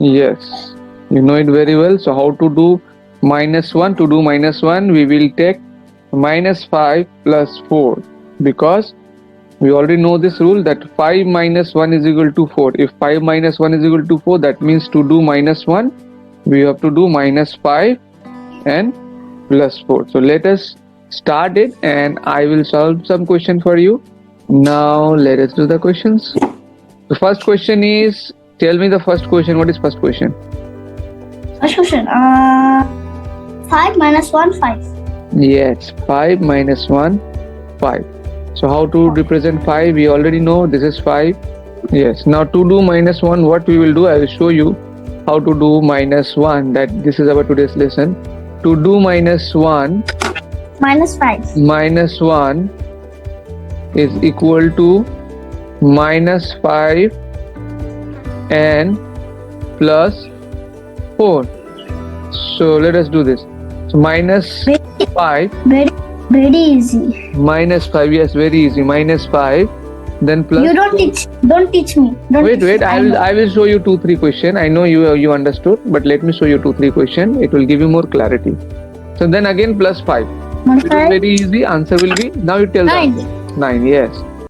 Yes, you know it very well. So how to do minus 1? To do minus 1, we will take minus 5 plus 4, because we already know this rule that 5 minus 1 is equal to 4. If 5 minus 1 is equal to 4, that means to do minus 1, we have to do minus 5 and plus 4. So let us start it, and I will solve some question for you. Now let us do the questions. The first question is, tell me the first question. What is first question? First question. 5 minus 1, 5. Yes, 5 minus 1, 5. So how to represent 5? We already know this is 5. Yes. Now to do minus 1, what we will do, I will show you how to do minus 1. That this is our today's lesson. To do minus 1, Minus 5. minus 1 is equal to minus 5 and plus 4. So let us do this. So minus 5, Very easy. minus 5, yes, very easy. Minus 5, then plus. You don't teach me. Wait, I will show you 2-3 question. I know you understood, but let me show you 2-3 question. It will give you more clarity. So then again plus 5. It is very easy. Answer will be, now you tell 9. the answer. 9, yes.